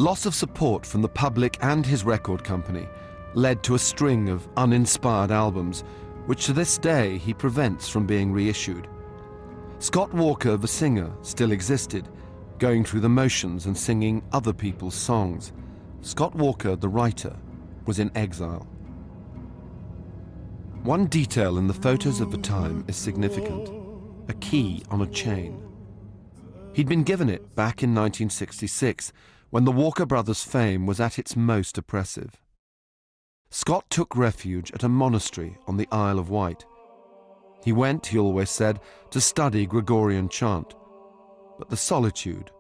Loss of support from the public and his record company led to a string of uninspired albums, which to this day he prevents from being reissued. Scott Walker, the singer, still existed, going through the motions and singing other people's songs. Scott Walker, the writer, was in exile. One detail in the photos of the time is significant: a key on a chain. He'd been given it back in 1966, when the Walker brothers' fame was at its most oppressive. Scott took refuge at a monastery on the Isle of Wight. He went, he always said, to study Gregorian chant, but the solitude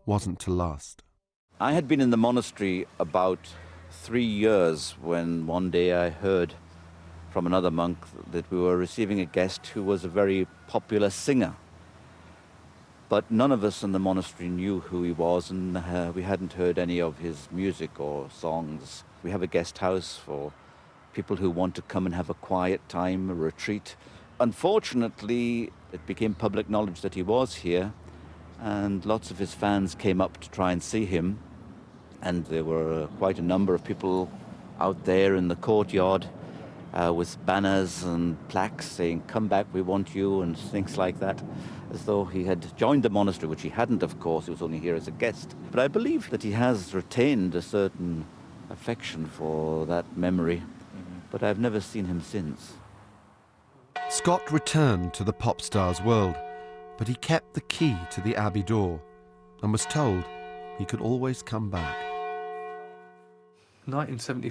wasn't to last. I had been in the monastery about 3 years when one day I heard from another monk that we were receiving a guest who was a very popular singer. But none of us in the monastery knew who he was, and we hadn't heard any of his music or songs. We have a guest house for people who want to come and have a quiet time, a retreat. Unfortunately, it became public knowledge that he was here, and lots of his fans came up to try and see him. And there were quite a number of people out there in the courtyard with banners and plaques saying, "Come back, we want you," and things like that, as though he had joined the monastery, which he hadn't, of course. He was only here as a guest. But I believe that he has retained a certain affection for that memory, but I've never seen him since. Scott returned to the pop star's world, but he kept the key to the abbey door and was told he could always come back. 1974.